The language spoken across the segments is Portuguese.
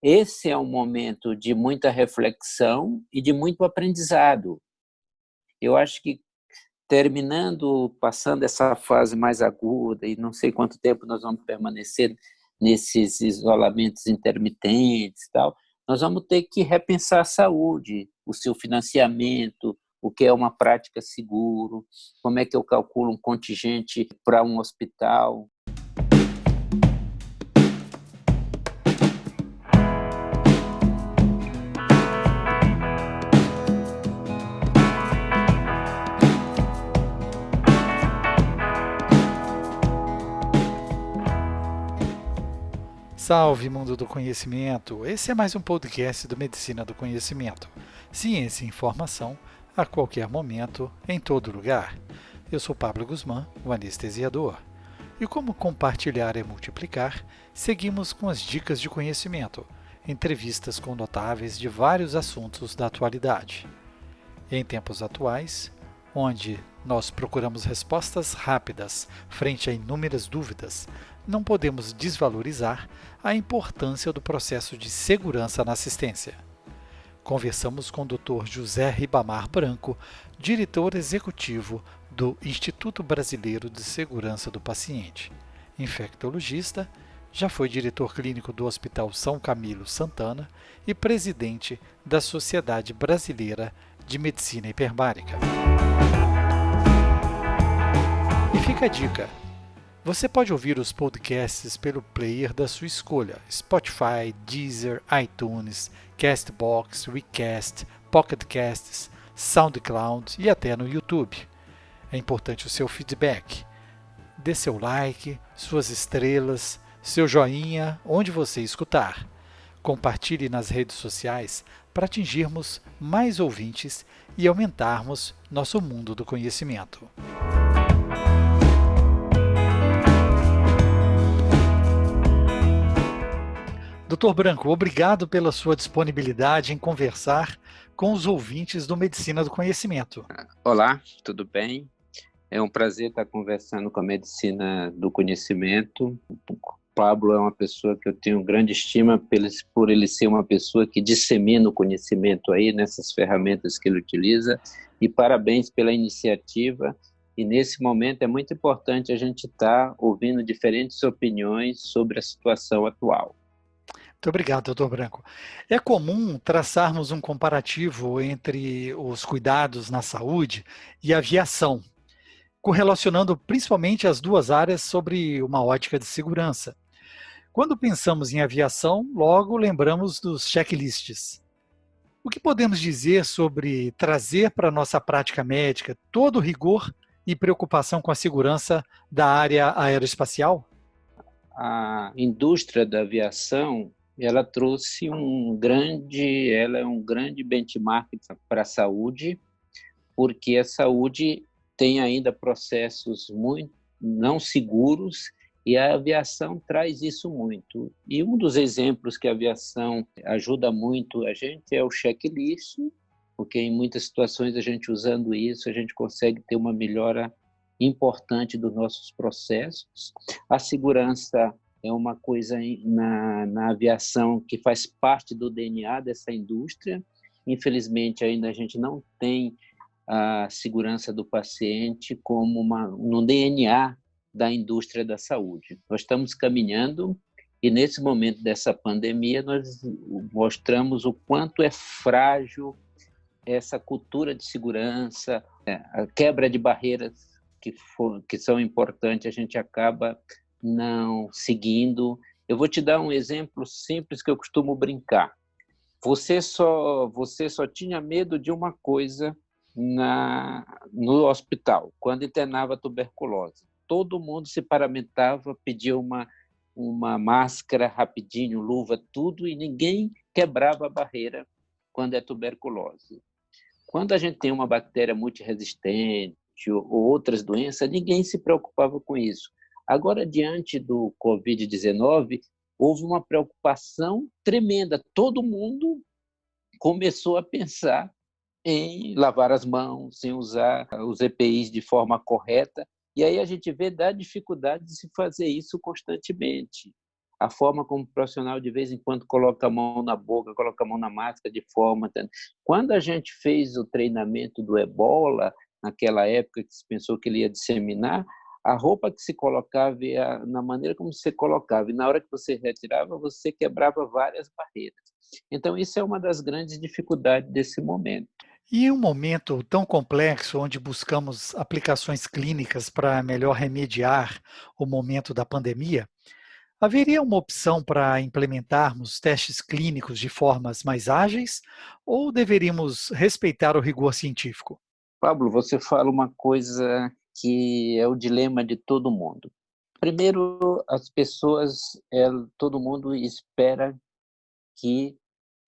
esse é um momento de muita reflexão e de muito aprendizado. Eu acho que passando essa fase mais aguda, e não sei quanto tempo nós vamos permanecer nesses isolamentos intermitentes e tal, nós vamos ter que repensar a saúde, o seu financiamento, o que é uma prática seguro, como é que eu calculo um contingente para um hospital. Salve, mundo do conhecimento! Esse é mais um podcast do Medicina do Conhecimento. Ciência e informação a qualquer momento, em todo lugar. Eu sou Pablo Guzmán, o anestesiador. E como compartilhar é multiplicar, seguimos com as dicas de conhecimento, entrevistas com notáveis de vários assuntos da atualidade. Em tempos atuais, onde nós procuramos respostas rápidas frente a inúmeras dúvidas, não podemos desvalorizar a importância do processo de segurança na assistência. Conversamos com o Dr. José Ribamar Branco, diretor executivo do Instituto Brasileiro de Segurança do Paciente, infectologista, já foi diretor clínico do Hospital São Camilo Santana e presidente da Sociedade Brasileira de Medicina Hiperbárica. E fica a dica: você pode ouvir os podcasts pelo player da sua escolha: Spotify, Deezer, iTunes, Castbox, Recast, Pocket Casts, SoundCloud e até no YouTube. É importante o seu feedback. Dê seu like, suas estrelas, seu joinha, onde você escutar. Compartilhe nas redes sociais para atingirmos mais ouvintes e aumentarmos nosso mundo do conhecimento. Dr. Branco, obrigado pela sua disponibilidade em conversar com os ouvintes do Medicina do Conhecimento. Olá, tudo bem? É um prazer estar conversando com a Medicina do Conhecimento. O Pablo é uma pessoa que eu tenho grande estima por ele ser uma pessoa que dissemina o conhecimento aí nessas ferramentas que ele utiliza, e parabéns pela iniciativa. E nesse momento é muito importante a gente estar ouvindo diferentes opiniões sobre a situação atual. Muito obrigado, doutor Branco. É comum traçarmos um comparativo entre os cuidados na saúde e a aviação, correlacionando principalmente as duas áreas sobre uma ótica de segurança. Quando pensamos em aviação, logo lembramos dos checklists. O que podemos dizer sobre trazer para a nossa prática médica todo o rigor e preocupação com a segurança da área aeroespacial? A indústria da aviação, ela trouxe ela é um grande benchmark para a saúde, porque a saúde tem ainda processos muito não seguros, e a aviação traz isso muito. E um dos exemplos que a aviação ajuda muito a gente é o checklist, porque em muitas situações a gente usando isso, a gente consegue ter uma melhora importante dos nossos processos. A segurança é uma coisa na aviação que faz parte do DNA dessa indústria. Infelizmente, ainda a gente não tem a segurança do paciente como no DNA da indústria da saúde. Nós estamos caminhando, e nesse momento dessa pandemia nós mostramos o quanto é frágil essa cultura de segurança, a quebra de barreiras que são importantes, a gente acaba não seguindo. Eu vou te dar um exemplo simples que eu costumo brincar. Você só tinha medo de uma coisa no hospital, quando internava tuberculose. Todo mundo se paramentava, pedia uma máscara rapidinho, luva, tudo, e ninguém quebrava a barreira quando é tuberculose. Quando a gente tem uma bactéria multiresistente ou outras doenças, ninguém se preocupava com isso. Agora, diante do Covid-19, houve uma preocupação tremenda. Todo mundo começou a pensar em lavar as mãos, em usar os EPIs de forma correta, e aí a gente vê da dificuldade de se fazer isso constantemente. a forma como o profissional de vez em quando coloca a mão na boca, coloca a mão na máscara de forma... Quando a gente fez o treinamento do ebola, naquela época que se pensou que ele ia disseminar, a roupa que se colocava, na maneira como você colocava, e na hora que você retirava, você quebrava várias barreiras. Então, isso é uma das grandes dificuldades desse momento. E em um momento tão complexo, onde buscamos aplicações clínicas para melhor remediar o momento da pandemia, haveria uma opção para implementarmos testes clínicos de formas mais ágeis ou deveríamos respeitar o rigor científico? Pablo, você fala uma coisa que é o dilema de todo mundo. Primeiro, as pessoas, todo mundo espera que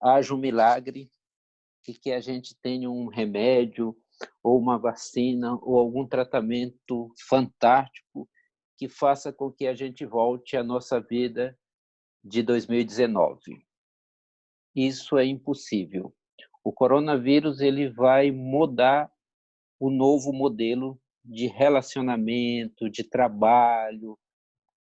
haja um milagre e que a gente tenha um remédio ou uma vacina ou algum tratamento fantástico que faça com que a gente volte à nossa vida de 2019. Isso é impossível. O coronavírus ele vai mudar o novo modelo de relacionamento, de trabalho,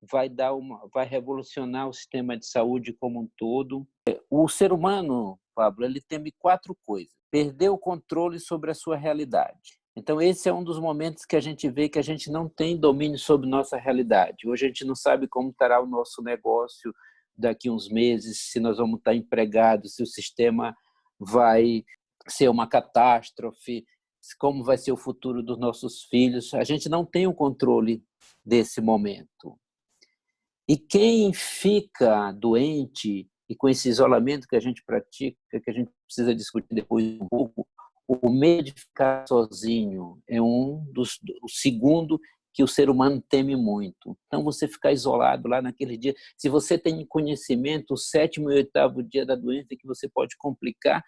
vai revolucionar o sistema de saúde como um todo. O ser humano, Pablo, ele teme 4 coisas: perder o controle sobre a sua realidade. Então, esse é um dos momentos que a gente vê que a gente não tem domínio sobre nossa realidade. Hoje a gente não sabe como estará o nosso negócio daqui a uns meses, se nós vamos estar empregados, se o sistema vai ser uma catástrofe, como vai ser o futuro dos nossos filhos. A gente não tem o controle desse momento. E quem fica doente, e com esse isolamento que a gente pratica, que a gente precisa discutir depois um pouco, o medo de ficar sozinho é o segundo que o ser humano teme muito. Então, você ficar isolado lá naquele dia, se você tem conhecimento, o 7º e 8º dia da doença que você pode complicar,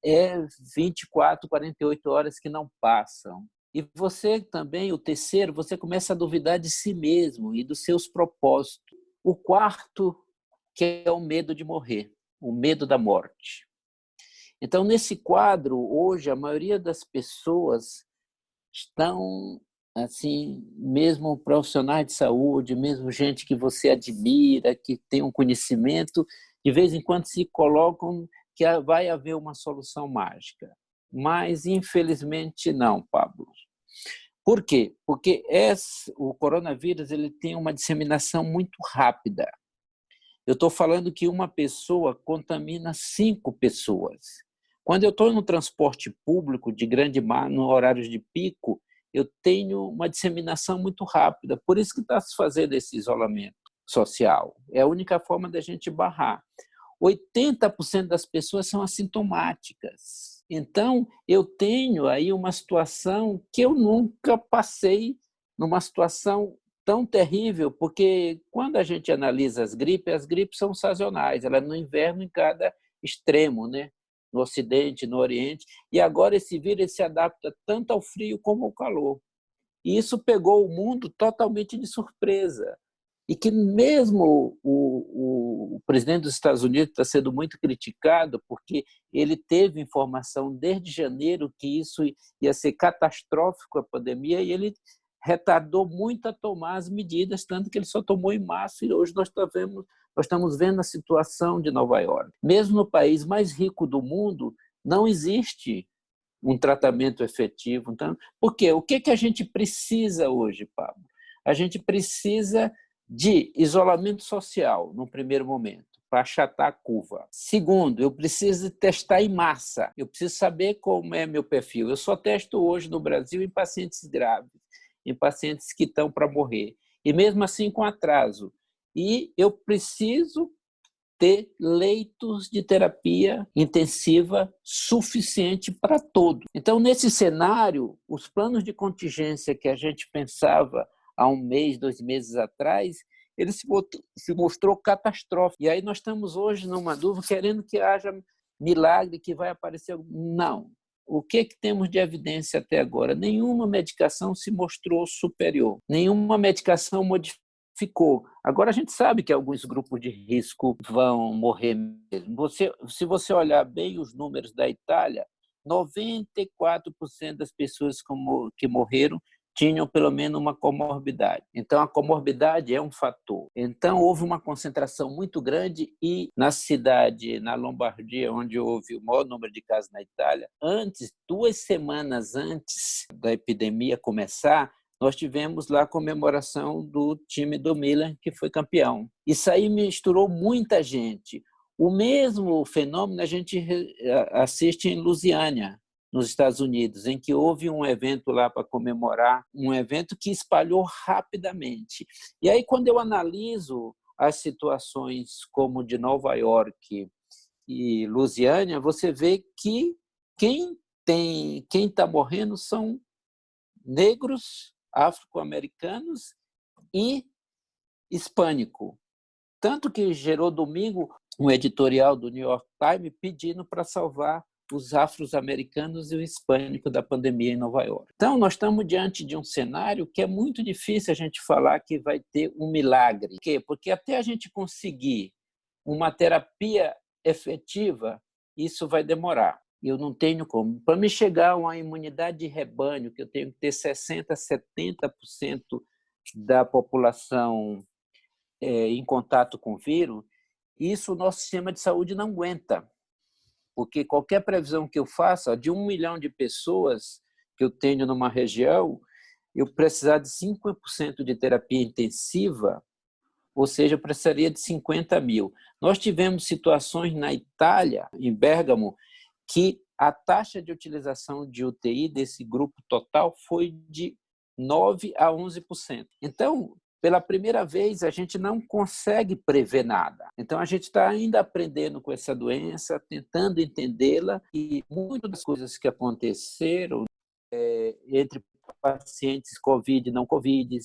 é 24, 48 horas que não passam. E você também, o terceiro, você começa a duvidar de si mesmo e dos seus propósitos. O quarto, que é o medo de morrer, o medo da morte. Então, nesse quadro, hoje, a maioria das pessoas estão, assim, mesmo profissionais de saúde, mesmo gente que você admira, que tem um conhecimento, de vez em quando se colocam que vai haver uma solução mágica. Mas, infelizmente, não, Pablo. Por quê? Porque o coronavírus ele tem uma disseminação muito rápida. Eu estou falando que uma pessoa contamina 5 pessoas. Quando eu estou no transporte público de grande mar, no horários de pico, eu tenho uma disseminação muito rápida. Por isso que está se fazendo esse isolamento social. É a única forma da gente barrar. 80% das pessoas são assintomáticas. Então, eu tenho aí uma situação que eu nunca passei, numa situação tão terrível, porque quando a gente analisa as gripes são sazonais, ela é no inverno em cada extremo, né? No Ocidente, no Oriente, e agora esse vírus se adapta tanto ao frio como ao calor. E isso pegou o mundo totalmente de surpresa. E que mesmo o presidente dos Estados Unidos está sendo muito criticado porque ele teve informação desde janeiro que isso ia ser catastrófico, a pandemia, e ele retardou muito a tomar as medidas, tanto que ele só tomou em março, e hoje nós estamos vendo a situação de Nova York. Mesmo no país mais rico do mundo, não existe um tratamento efetivo. Então, por quê? O que a gente precisa hoje, Pablo? A gente precisa de isolamento social, no primeiro momento, para achatar a curva. Segundo, eu preciso testar em massa. Eu preciso saber como é meu perfil. Eu só testo hoje no Brasil em pacientes graves, em pacientes que estão para morrer. E mesmo assim com atraso. E eu preciso ter leitos de terapia intensiva suficiente para todos. Então, nesse cenário, os planos de contingência que a gente pensava há 1 mês, 2 meses atrás, ele se mostrou catastrófico. E aí nós estamos hoje numa dúvida, querendo que haja milagre, que vai aparecer. Não. O que temos de evidência até agora? Nenhuma medicação se mostrou superior. Nenhuma medicação modificou. Agora a gente sabe que alguns grupos de risco vão morrer mesmo. Se você olhar bem os números da Itália, 94% das pessoas que morreram tinham pelo menos uma comorbidade. Então, a comorbidade é um fator. Então, houve uma concentração muito grande e na cidade, na Lombardia, onde houve o maior número de casos na Itália, 2 semanas antes da epidemia começar, nós tivemos lá a comemoração do time do Milan, que foi campeão. Isso aí misturou muita gente. O mesmo fenômeno a gente assiste em Louisiana, nos Estados Unidos, em que houve um evento lá para comemorar, um evento que espalhou rapidamente. E aí, quando eu analiso as situações como de Nova York e Louisiana, você vê que quem está morrendo são negros, afro-americanos e hispânico. Tanto que gerou domingo um editorial do New York Times pedindo para salvar os afro-americanos e o hispânico da pandemia em Nova York. Então, nós estamos diante de um cenário que é muito difícil a gente falar que vai ter um milagre. Por quê? Porque até a gente conseguir uma terapia efetiva, isso vai demorar. Eu não tenho como. Para me chegar a uma imunidade de rebanho, que eu tenho que ter 60%, 70% da população em contato com o vírus, isso o nosso sistema de saúde não aguenta. Porque qualquer previsão que eu faça, de 1 milhão de pessoas que eu tenho numa região, eu precisar de 5% de terapia intensiva, ou seja, eu precisaria de 50 mil. Nós tivemos situações na Itália, em Bérgamo, que a taxa de utilização de UTI desse grupo total foi de 9% a 11%. Então, pela primeira vez, a gente não consegue prever nada. Então, a gente está ainda aprendendo com essa doença, tentando entendê-la, e muitas das coisas que aconteceram entre pacientes Covid e não Covid,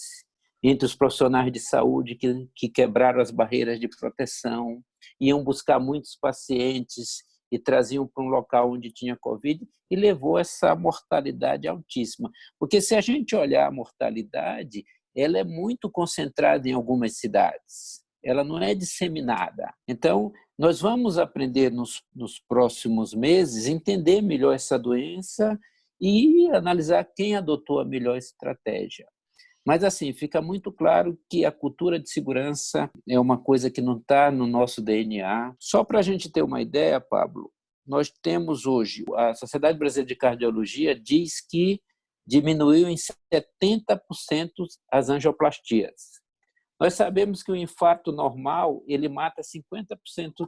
entre os profissionais de saúde que quebraram as barreiras de proteção, iam buscar muitos pacientes e traziam para um local onde tinha Covid e levou essa mortalidade altíssima. Porque se a gente olhar a mortalidade, ela é muito concentrada em algumas cidades, ela não é disseminada. Então, nós vamos aprender nos próximos meses, entender melhor essa doença e analisar quem adotou a melhor estratégia. Mas, assim, fica muito claro que a cultura de segurança é uma coisa que não está no nosso DNA. Só para a gente ter uma ideia, Pablo, nós temos hoje, a Sociedade Brasileira de Cardiologia diz que diminuiu em 70% as angioplastias. Nós sabemos que o infarto normal, ele mata 50%,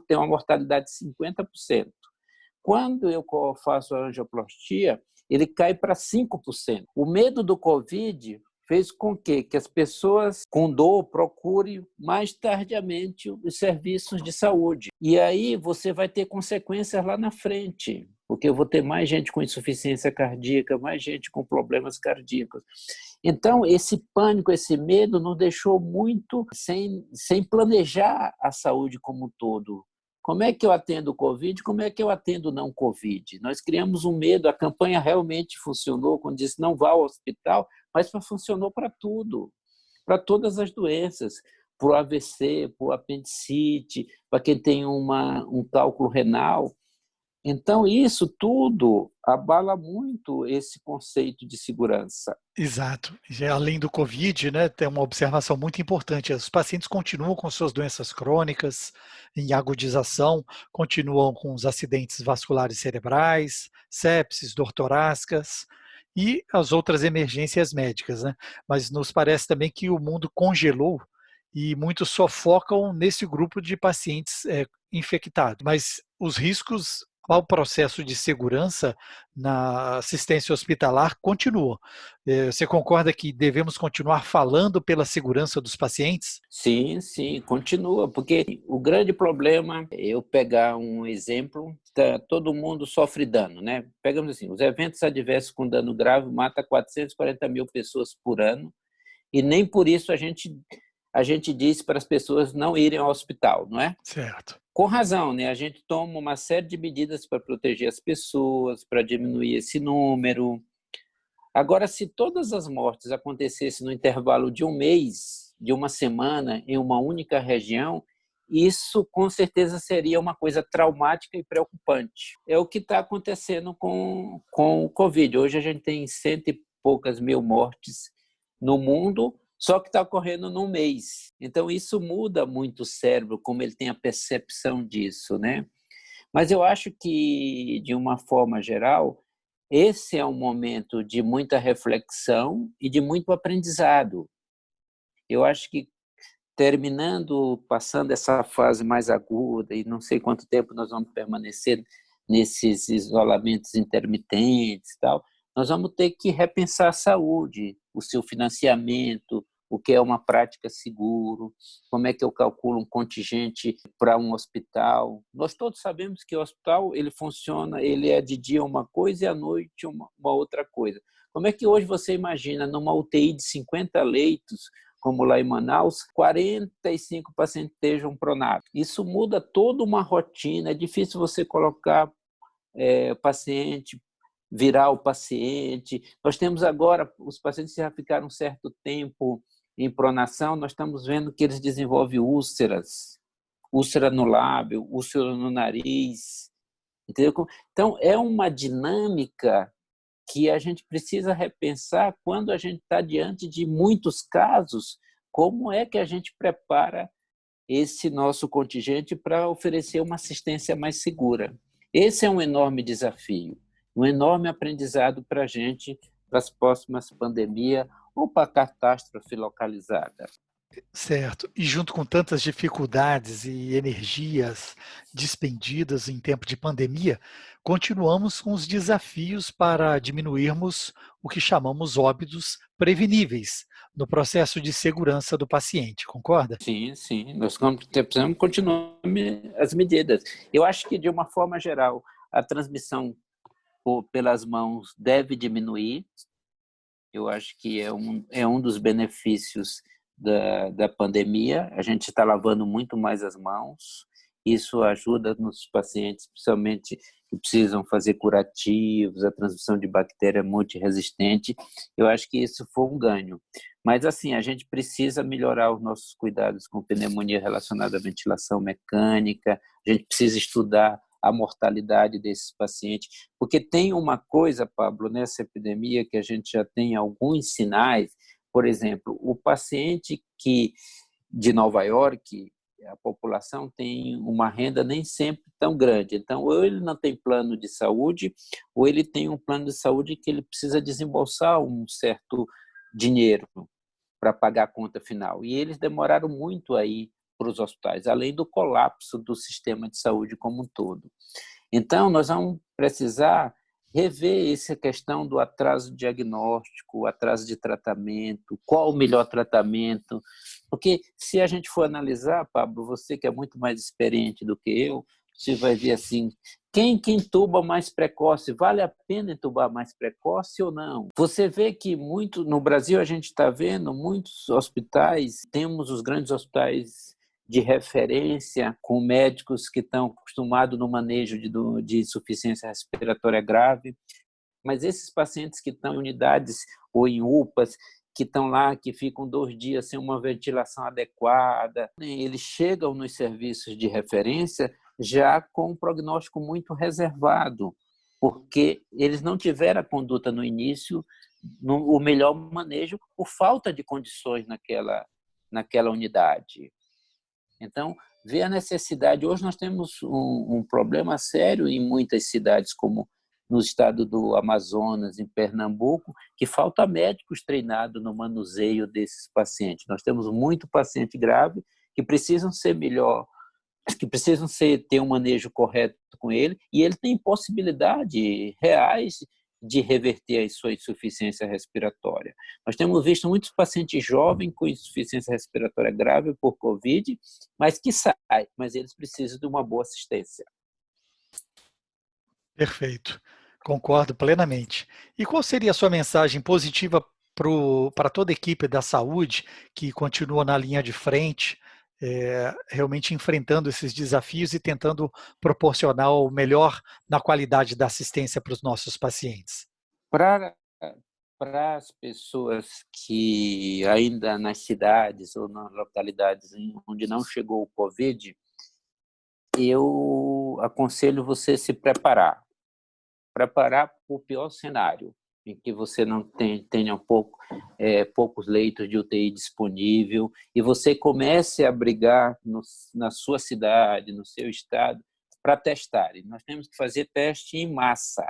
tem uma mortalidade de 50%. Quando eu faço a angioplastia, ele cai para 5%. O medo do Covid fez com que as pessoas com dor procurem mais tardiamente os serviços de saúde. E aí você vai ter consequências lá na frente, porque eu vou ter mais gente com insuficiência cardíaca, mais gente com problemas cardíacos. Então, esse pânico, esse medo nos deixou muito sem planejar a saúde como um todo. Como é que eu atendo o Covid? Como é que eu atendo o não Covid? Nós criamos um medo, a campanha realmente funcionou, quando disse não vá ao hospital, mas funcionou para tudo, para todas as doenças, para o AVC, para o apendicite, para quem tem um cálculo renal. Então, isso tudo abala muito esse conceito de segurança. Exato. E além do Covid, né, tem uma observação muito importante. Os pacientes continuam com suas doenças crônicas em agudização, continuam com os acidentes vasculares cerebrais, sepses, dor torácicas e as outras emergências médicas, né? Mas nos parece também que o mundo congelou e muitos só focam nesse grupo de pacientes infectados. Mas os riscos ao processo de segurança na assistência hospitalar continua. Você concorda que devemos continuar falando pela segurança dos pacientes? Sim, sim, continua, porque o grande problema, eu pegar um exemplo, todo mundo sofre dano, né? Pegamos assim, os eventos adversos com dano grave matam 440 mil pessoas por ano, e nem por isso a gente diz para as pessoas não irem ao hospital, não é? Certo. Com razão, né? A gente toma uma série de medidas para proteger as pessoas, para diminuir esse número. Agora, se todas as mortes acontecessem no intervalo de um mês, de uma semana, em uma única região, isso com certeza seria uma coisa traumática e preocupante. É o que está acontecendo com o Covid. Hoje a gente tem 100 poucas mil mortes no mundo, só que está ocorrendo num mês. Então, isso muda muito o cérebro, como ele tem a percepção disso, né? Mas eu acho que, de uma forma geral, esse é um momento de muita reflexão e de muito aprendizado. Eu acho que passando essa fase mais aguda, e não sei quanto tempo nós vamos permanecer nesses isolamentos intermitentes e tal, nós vamos ter que repensar a saúde, o seu financiamento, o que é uma prática seguro, como é que eu calculo um contingente para um hospital. Nós todos sabemos que o hospital ele funciona, ele é de dia uma coisa e à noite uma outra coisa. Como é que hoje você imagina numa UTI de 50 leitos, como lá em Manaus, 45 pacientes estejam pronados? Isso muda toda uma rotina, é difícil você colocar paciente, virar o paciente. Nós temos agora, os pacientes já ficaram um certo tempo em pronação, nós estamos vendo que eles desenvolvem úlceras, úlcera no lábio, úlcera no nariz, entendeu? Então, é uma dinâmica que a gente precisa repensar quando a gente está diante de muitos casos, como é que a gente prepara esse nosso contingente para oferecer uma assistência mais segura. Esse é um enorme desafio, um enorme aprendizado para a gente, para as próximas pandemias ou para a catástrofe localizada. Certo. E junto com tantas dificuldades e energias despendidas em tempo de pandemia, continuamos com os desafios para diminuirmos o que chamamos óbitos preveníveis no processo de segurança do paciente, concorda? Sim, sim, nós precisamos continuar as medidas. Eu acho que, de uma forma geral, a transmissão pelas mãos deve diminuir. Eu acho que é um dos benefícios da pandemia. A gente está lavando muito mais as mãos. Isso ajuda nos pacientes, principalmente que precisam fazer curativos, a transmissão de bactéria multiresistente. Eu acho que isso foi um ganho. Mas, assim, a gente precisa melhorar os nossos cuidados com pneumonia relacionada à ventilação mecânica, a gente precisa estudar a mortalidade desses pacientes, porque tem uma coisa, Pablo, nessa epidemia que a gente já tem alguns sinais, por exemplo, o paciente de Nova York, a população tem uma renda nem sempre tão grande, então ou ele não tem plano de saúde, ou ele tem um plano de saúde que ele precisa desembolsar um certo dinheiro para pagar a conta final, e eles demoraram muito aí para os hospitais, além do colapso do sistema de saúde como um todo. Então, nós vamos precisar rever essa questão do atraso diagnóstico, o atraso de tratamento, qual o melhor tratamento, porque se a gente for analisar, Pablo, você que é muito mais experiente do que eu, você vai ver assim, quem que intuba mais precoce, vale a pena intubar mais precoce ou não? Você vê que no Brasil a gente está vendo muitos hospitais, temos os grandes hospitais de referência com médicos que estão acostumados no manejo de insuficiência respiratória grave, mas esses pacientes que estão em unidades ou em UPAs, que estão lá, que ficam 2 dias sem uma ventilação adequada, eles chegam nos serviços de referência já com um prognóstico muito reservado, porque eles não tiveram a conduta no início, o melhor manejo, por falta de condições naquela unidade. Então, vê a necessidade. Hoje nós temos um problema sério em muitas cidades, como no estado do Amazonas, em Pernambuco, que falta médicos treinados no manuseio desses pacientes. Nós temos muito paciente grave que precisam ser melhor, que precisam ter um manejo correto com ele, e ele tem possibilidades reais de reverter a sua insuficiência respiratória. Nós temos visto muitos pacientes jovens com insuficiência respiratória grave por Covid, mas que saem, mas eles precisam de uma boa assistência. Perfeito. Concordo plenamente. E qual seria a sua mensagem positiva para toda a equipe da saúde que continua na linha de frente, realmente enfrentando esses desafios e tentando proporcionar o melhor na qualidade da assistência para os nossos pacientes? Para as pessoas que ainda nas cidades ou nas localidades onde não chegou o Covid, eu aconselho você se preparar para o pior cenário. em que você não tenha poucos leitos de UTI disponível, e você comece a brigar na sua cidade, no seu estado, para testar. E nós temos que fazer teste em massa.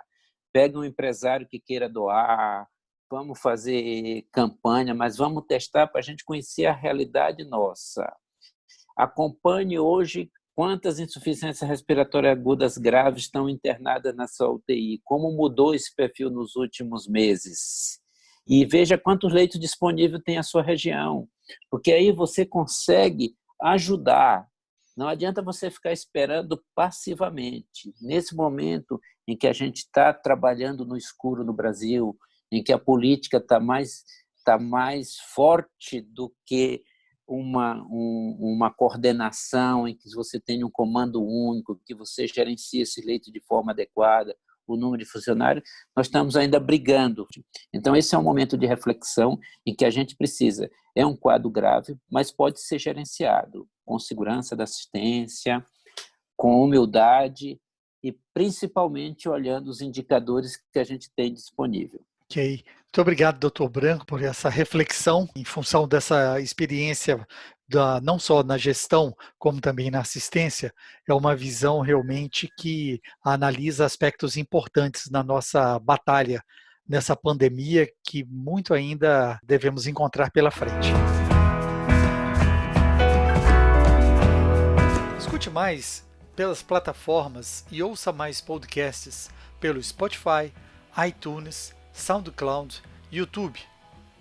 Pega um empresário que queira doar, vamos fazer campanha, mas vamos testar para a gente conhecer a realidade nossa. Acompanhe hoje quantas insuficiências respiratórias agudas graves estão internadas na sua UTI, como mudou esse perfil nos últimos meses. E veja quantos leitos disponíveis tem a sua região, porque aí você consegue ajudar. Não adianta você ficar esperando passivamente. Nesse momento em que a gente está trabalhando no escuro no Brasil, em que a política está mais forte do que uma coordenação, em que você tem um comando único, que você gerencia esse leito de forma adequada, o número de funcionários, nós estamos ainda brigando. Então, esse é um momento de reflexão em que a gente precisa. É um quadro grave, mas pode ser gerenciado com segurança da assistência, com humildade e, principalmente, olhando os indicadores que a gente tem disponível. Ok. Muito obrigado, Dr. Branco, por essa reflexão em função dessa experiência não só na gestão, como também na assistência. É uma visão realmente que analisa aspectos importantes na nossa batalha nessa pandemia que muito ainda devemos encontrar pela frente. Escute mais pelas plataformas e ouça mais podcasts pelo Spotify, iTunes, SoundCloud, YouTube.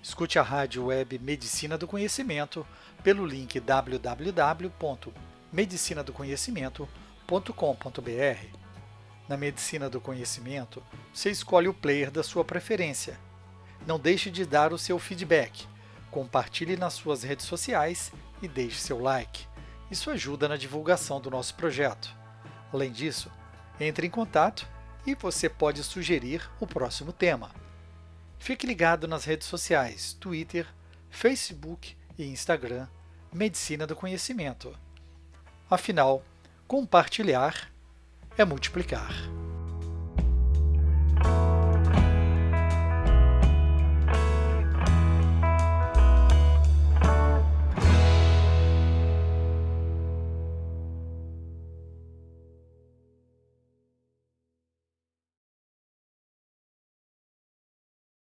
Escute a rádio web Medicina do Conhecimento pelo link www.medicinadoconhecimento.com.br. Na Medicina do Conhecimento, você escolhe o player da sua preferência. Não deixe de dar o seu feedback, compartilhe nas suas redes sociais e deixe seu like. Isso ajuda na divulgação do nosso projeto. Além disso, entre em contato e você pode sugerir o próximo tema. Fique ligado nas redes sociais, Twitter, Facebook e Instagram, Medicina do Conhecimento. Afinal, compartilhar é multiplicar.